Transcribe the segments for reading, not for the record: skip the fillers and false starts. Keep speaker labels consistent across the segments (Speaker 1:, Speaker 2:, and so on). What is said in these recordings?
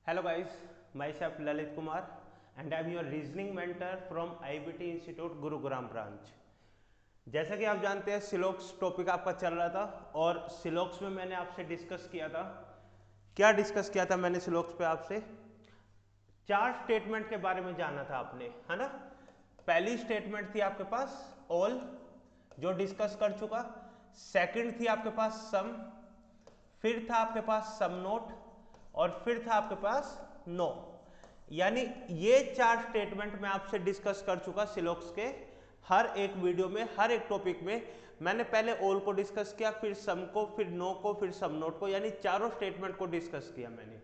Speaker 1: Hello guys, myself Lalit Kumar and I am your reasoning mentor from IBT Institute Gurugram branch। जैसा कि आप जानते हैं सिलोक्स topic आपका चल रहा था और सिलोक्स में मैंने आपसे डिस्कस किया था। क्या डिस्कस किया था मैंने सिलोक्स पे आपसे? 4 स्टेटमेंट के बारे में जाना था आपने, है ना। पहली स्टेटमेंट थी आपके पास ऑल, जो डिस्कस कर चुका। सेकंड थी आपके पास सम, फिर था आपके पास सम नोट और फिर था आपके पास नो। यानी ये 4 स्टेटमेंट मैं आपसे डिस्कस कर चुका सिलोक्स के हर एक वीडियो में, हर एक टॉपिक में। मैंने पहले ऑल को डिस्कस किया, फिर सम को, फिर नो को, फिर सम नोट को, यानी चारों स्टेटमेंट को डिस्कस किया मैंने।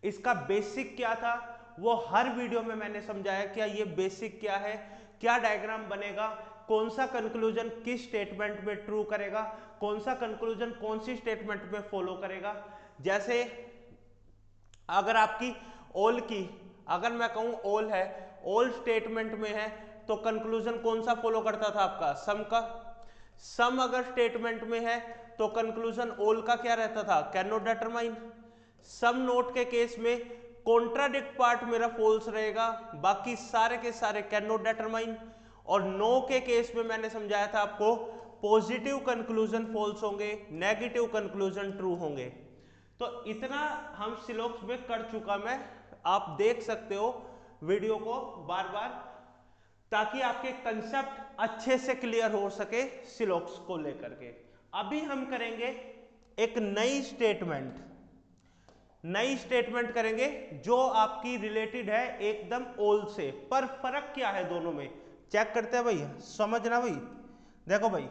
Speaker 1: इसका बेसिक क्या था वो हर वीडियो में मैंने समझाया। क्या ये बेसिक क्या है, क्या डायग्राम बनेगा, कौन सा कंक्लूजन किस स्टेटमेंट में ट्रू करेगा, कौन सा कंक्लूजन कौन सी स्टेटमेंट में फॉलो करेगा। जैसे अगर आपकी ऑल की, अगर मैं कहूं ऑल है, ऑल स्टेटमेंट में है, तो कंक्लूजन कौन सा फॉलो करता था आपका? सम का। सम अगर स्टेटमेंट में है तो कंक्लूजन ऑल का क्या रहता था? Can not determine. Some not के केस में कॉन्ट्राडिक्ट पार्ट मेरा फॉल्स रहेगा, बाकी सारे के सारे कैन नॉट डिटरमाइन। और नो के केस में मैंने समझाया था आपको पॉजिटिव कंक्लूजन फॉल्स होंगे, नेगेटिव कंक्लूजन ट्रू होंगे। तो इतना हम सिलोक्स में कर चुका मैं, आप देख सकते हो वीडियो को बार बार, ताकि आपके कंसेप्ट अच्छे से क्लियर हो सके सिलोक्स को लेकर के। अभी हम करेंगे एक नई स्टेटमेंट, नई स्टेटमेंट करेंगे जो आपकी रिलेटेड है एकदम ओल से। पर फर्क क्या है दोनों में, चेक करते हैं भाई, समझना भाई। देखो भाई,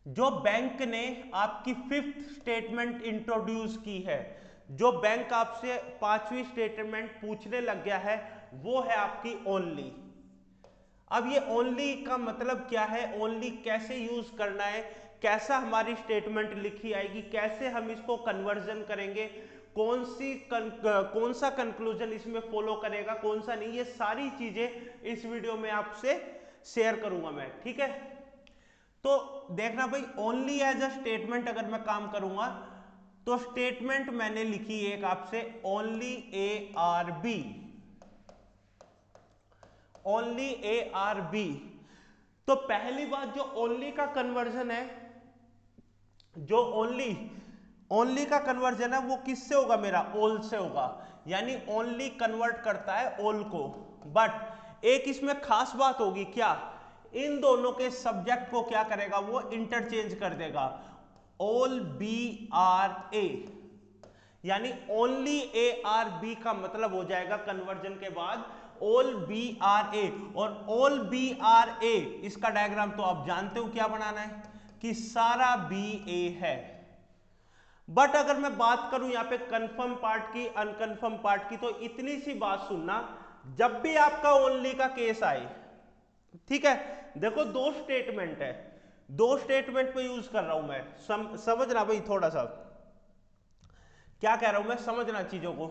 Speaker 1: जो बैंक ने आपकी 5th स्टेटमेंट इंट्रोड्यूस की है, जो बैंक आपसे 5वीं स्टेटमेंट पूछने लग गया है, वो है आपकी ओनली। अब ये ओनली का मतलब क्या है, ओनली कैसे यूज करना है, कैसा हमारी स्टेटमेंट लिखी आएगी, कैसे हम इसको कन्वर्जन करेंगे, कौन सा कंक्लूजन इसमें फॉलो करेगा, कौन सा नहीं, ये सारी चीजें इस वीडियो में आपसे शेयर करूंगा मैं, ठीक है। तो देखना भाई, ओनली एज अ स्टेटमेंट अगर मैं काम करूंगा तो स्टेटमेंट मैंने लिखी एक आपसे, only A are B, only A are B. तो पहली बात, जो ओनली का कन्वर्जन है, जो ओनली का कन्वर्जन है वो किससे होगा? मेरा ऑल से होगा। यानी ओनली कन्वर्ट करता है ऑल को। बट एक इसमें खास बात होगी, क्या? इन दोनों के सब्जेक्ट को क्या करेगा वो? इंटरचेंज कर देगा। ऑल बी आर ए, यानी ओनली ए आर बी का मतलब हो जाएगा कन्वर्जन के बाद ऑल बी आर ए। और ऑल बी आर ए, इसका डायग्राम तो आप जानते हो क्या बनाना है, कि सारा बी ए है। बट अगर मैं बात करूं यहां पे कंफर्म पार्ट की, अनकंफर्म पार्ट की, तो इतनी सी बात सुनना, जब भी आपका ओनली का केस आए, ठीक है, देखो 2 स्टेटमेंट है, 2 स्टेटमेंट पे यूज कर रहा हूं मैं, समझना भाई थोड़ा सा क्या कह रहा हूं मैं, समझना चीजों को।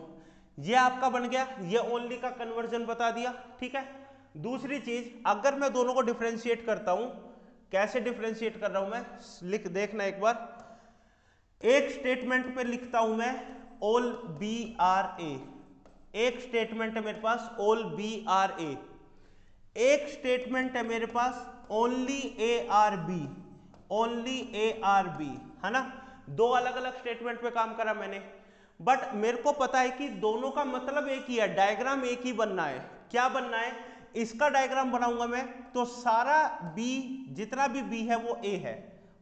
Speaker 1: ये आपका बन गया, ये ओनली का कन्वर्जन बता दिया, ठीक है। दूसरी चीज, अगर मैं दोनों को डिफरेंशिएट करता हूं, कैसे डिफरेंशिएट कर रहा हूं मैं, लिख देखना एक बार। एक स्टेटमेंट पे लिखता हूं मैं ऑल बी आर ए, एक स्टेटमेंट है मेरे पास ऑल बी आर ए, एक स्टेटमेंट है मेरे पास only A are B, only A are B, है ना। 2 अलग अलग स्टेटमेंट पे काम करा मैंने, बट मेरे को पता है कि दोनों का मतलब एक ही है, डायग्राम एक ही बनना है। क्या बनना है? इसका डायग्राम बनाऊंगा मैं तो सारा बी, जितना भी बी है वो ए है,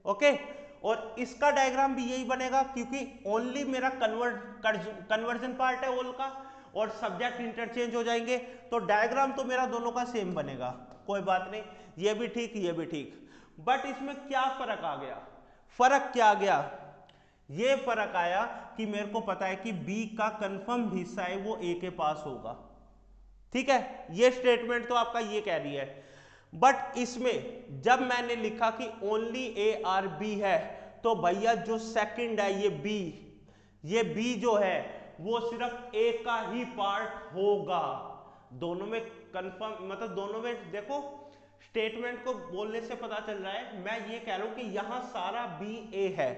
Speaker 1: ओके। और इसका डायग्राम भी यही बनेगा, क्योंकि ओनली मेरा कन्वर्जन पार्ट है ऑल का, और सब्जेक्ट इंटरचेंज हो जाएंगे, तो डायग्राम तो मेरा दोनों का सेम बनेगा, कोई बात नहीं, ये भी ठीक, ये भी ठीक। बट इसमें क्या फर्क आ गया? फर्क क्या आ गया? ये फर्क आया कि मेरे को पता है कि बी का कंफर्म हिस्सा है वो ए के पास होगा, ठीक है। ये स्टेटमेंट तो आपका ये कह रही है। बट इसमें जब मैंने लिखा कि ओनली ए आर बी है, तो भैया जो सेकंड है ये बी जो है वो सिर्फ ए का ही पार्ट होगा। दोनों में कंफर्म, मतलब दोनों में देखो, स्टेटमेंट को बोलने से पता चल रहा है, मैं ये कह रहा हूं कि यहां सारा बी ए है,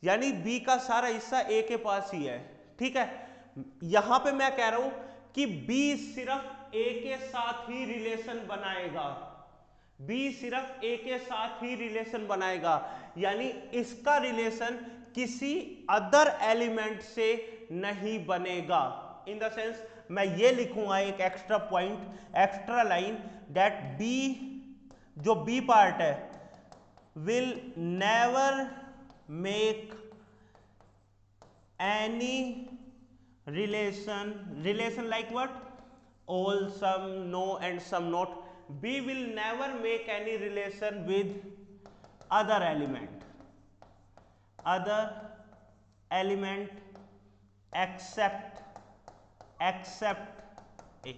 Speaker 1: यानी बी का सारा हिस्सा ए के पास ही है, ठीक है। यहां पे मैं कह रहा हूं कि B सिर्फ A के साथ ही रिलेशन बनाएगा, B सिर्फ A के साथ ही रिलेशन बनाएगा, यानी इसका रिलेशन किसी अदर एलिमेंट से नहीं बनेगा। इन द सेंस मैं ये लिखूंगा एक extra point, extra line, that B, जो B पार्ट है, will never make any relation like what? All, some, no and some not. B will never make any relation with other element except A।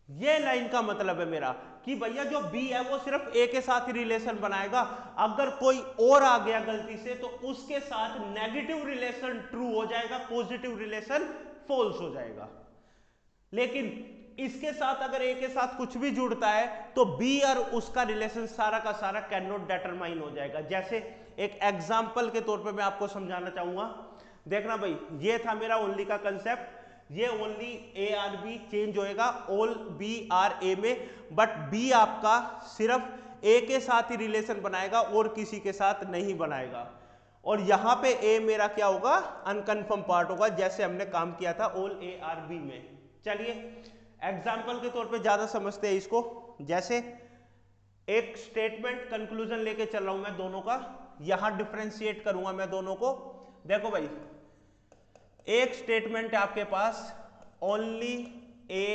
Speaker 1: ये line का मतलब है मेरा कि भैया जो B है वो सिर्फ A के साथ ही रिलेशन बनाएगा, अगर कोई और आ गया गलती से तो उसके साथ नेगेटिव रिलेशन ट्रू हो जाएगा, पॉजिटिव रिलेशन फॉल्स हो जाएगा। लेकिन इसके साथ अगर A के साथ कुछ भी जुड़ता है तो B और उसका रिलेशन सारा का सारा कैन नॉट डिटरमाइन हो जाएगा। जैसे एक एग्जांपल के तौर पे मैं आपको समझाना चाहूंगा, देखना भाई, ये था मेरा ओनली का कंसेप्ट, ये only A are B change होएगा ऑल B आर A में, बट B आपका सिर्फ A के साथ ही रिलेशन बनाएगा और किसी के साथ नहीं बनाएगा। और यहां पे A मेरा क्या होगा? अनकन्फर्म पार्ट होगा, जैसे हमने काम किया था ऑल A आर B में। चलिए एग्जाम्पल के तौर पे ज्यादा समझते हैं इसको। जैसे एक स्टेटमेंट कंक्लूजन लेके चल रहा हूं मैं दोनों का, यहां डिफरेंशिएट करूंगा मैं दोनों को। देखो भाई, एक स्टेटमेंट है आपके पास ओनली A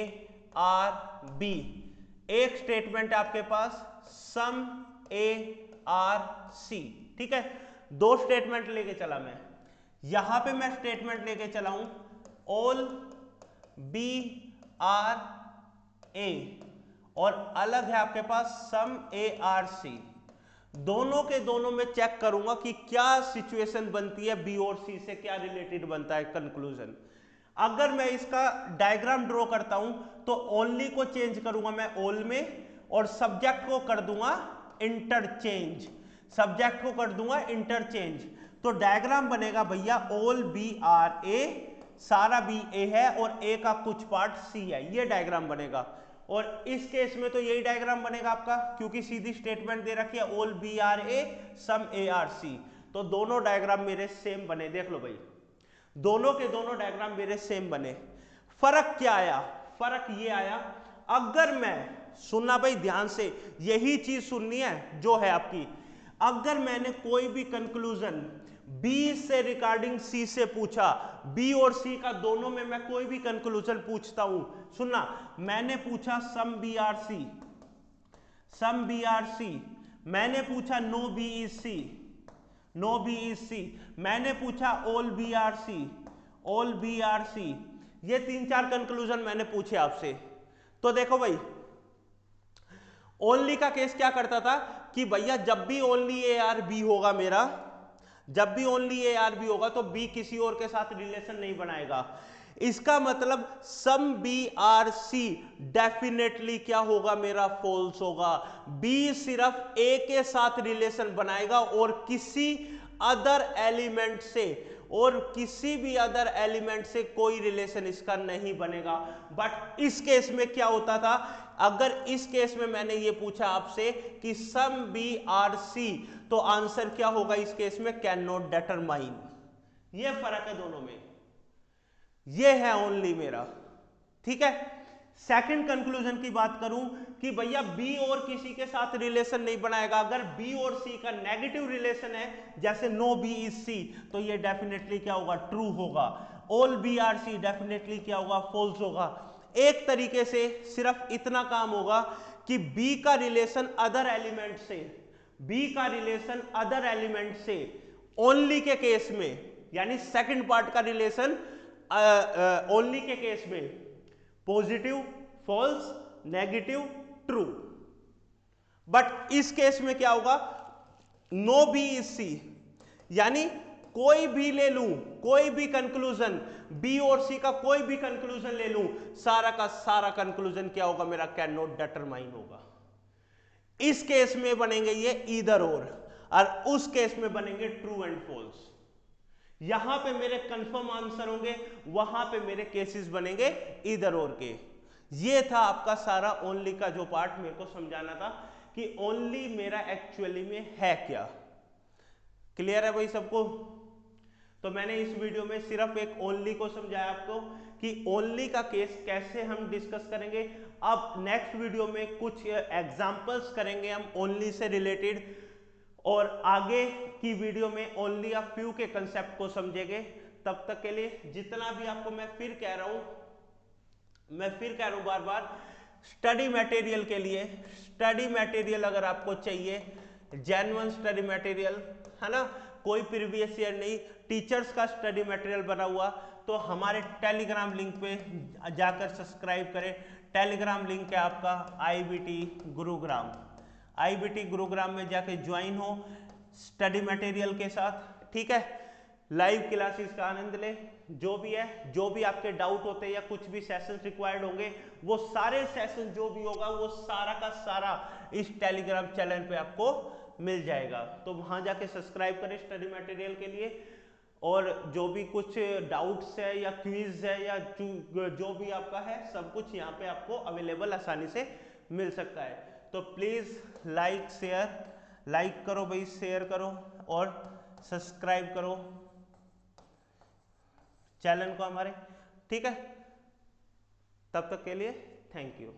Speaker 1: आर B, एक स्टेटमेंट है आपके पास सम A आर C, ठीक है। दो स्टेटमेंट लेके चला मैं, यहां पे मैं स्टेटमेंट लेके चला हूं ऑल B आर A, और अलग है आपके पास सम A आर C। दोनों के दोनों में चेक करूंगा कि क्या सिचुएशन बनती है, B और C से क्या रिलेटेड बनता है कंक्लूजन। अगर मैं इसका डायग्राम ड्रॉ करता हूं तो ओनली को चेंज करूंगा मैं ऑल में, और सब्जेक्ट को कर दूंगा इंटरचेंज, सब्जेक्ट को कर दूंगा इंटरचेंज। तो डायग्राम बनेगा भैया ऑल B आर A, सारा B A है और A का कुछ पार्ट C है, ये डायग्राम बनेगा। और इस केस में तो यही डायग्राम बनेगा आपका, क्योंकि सीधी स्टेटमेंट दे रखी है all B are A some A are C। तो दोनों डायग्राम मेरे सेम बने, देख लो भाई, दोनों के दोनों डायग्राम मेरे सेम बने। फर्क क्या आया? फर्क ये आया, अगर मैं, सुनना भाई ध्यान से, यही चीज सुननी है जो है आपकी, अगर मैंने कोई भी कंक्लूजन B से रिगार्डिंग C से पूछा, B और C का दोनों में मैं कोई भी कंक्लूजन पूछता हूं, सुनना, मैंने पूछा some B are C, some B are C, मैंने पूछा no B is C, no B is C, मैंने पूछा all B are C, all B are C, ये 3-4 कंक्लूजन मैंने पूछे आपसे। तो देखो भाई, ओनली का केस क्या करता था कि भैया जब भी ओनली A आर B होगा मेरा, जब भी ओनली A आर B होगा तो B किसी और के साथ रिलेशन नहीं बनाएगा। इसका मतलब सम B आर C डेफिनेटली क्या होगा मेरा? फॉल्स होगा। B सिर्फ A के साथ रिलेशन बनाएगा और किसी अदर एलिमेंट से, और किसी भी अदर एलिमेंट से कोई रिलेशन इसका नहीं बनेगा। बट इस केस में क्या होता था, अगर इस केस में मैंने ये पूछा आपसे कि सम B आर C, तो आंसर क्या होगा इस केस में? Can not determine. ये फर्क है दोनों में, ये है ओनली मेरा, ठीक है। सेकंड कंक्लूजन की बात करूं कि भैया B और किसी के साथ रिलेशन नहीं बनाएगा, अगर B और C का नेगेटिव रिलेशन है, जैसे नो B इज C, तो ये डेफिनेटली क्या होगा? ट्रू होगा। All B are C definitely क्या होगा? फॉल्स होगा। एक तरीके से सिर्फ इतना काम होगा कि B का रिलेशन अदर एलिमेंट से, B का रिलेशन अदर एलिमेंट से ओनली के केस में, यानी सेकंड पार्ट का रिलेशन ओनली के केस में positive, false, negative, true. But इस केस में क्या होगा? नो बी इज सी, यानी कोई भी ले लूं, कोई भी कंक्लूजन, बी और सी का कोई भी कंक्लूजन ले लूं, सारा का सारा कंक्लूजन क्या होगा मेरा? कैन नॉट डिटरमाइन होगा। इस केस में बनेंगे ये ईदर और उस केस में बनेंगे ट्रू एंड फॉल्स। यहां पे मेरे कंफर्म आंसर होंगे, वहां पे मेरे केसेस बनेंगे इधर और के। ये था आपका सारा ओनली का जो पार्ट मेरे को समझाना था कि ओनली मेरा एक्चुअली में है क्या। क्लियर है भाई सबको? तो मैंने इस वीडियो में सिर्फ एक ओनली को समझाया आपको कि ओनली का केस कैसे हम डिस्कस करेंगे। अब नेक्स्ट वीडियो में कुछ एग्जांपल्स करेंगे हम ओनली से रिलेटेड, और आगे की वीडियो में ओनली ऑफ फ्यू के कंसेप्ट को समझेंगे। तब तक के लिए जितना भी आपको मैं फिर कह रहा हूं बार बार, स्टडी मटेरियल के लिए, स्टडी मटेरियल अगर आपको चाहिए, जेन्युइन स्टडी मटेरियल है ना, कोई प्रीवियस ईयर नहीं, टीचर्स का स्टडी मटेरियल बना हुआ, तो हमारे टेलीग्राम लिंक पे जाकर सब्सक्राइब करें। टेलीग्राम लिंक है आपका IBT गुरुग्राम, IBT गुरुग्राम में जाके ज्वाइन हो स्टडी मटेरियल के साथ, ठीक है। लाइव क्लासेस का आनंद ले, जो भी है, जो भी आपके डाउट होते हैं या कुछ भी सेशन रिक्वायर्ड होंगे, वो सारे सेशन जो भी होगा वो सारा का सारा इस टेलीग्राम चैनल पे आपको मिल जाएगा। तो वहां जाके सब्सक्राइब करें स्टडी मटेरियल के लिए, और जो भी कुछ डाउट्स है या क्विज है या जो भी आपका है, सब कुछ यहाँ पे आपको अवेलेबल आसानी से मिल सकता है। तो प्लीज लाइक करो भाई, शेयर करो और सब्सक्राइब करो चैनल को हमारे, ठीक है। तब तक के लिए थैंक यू।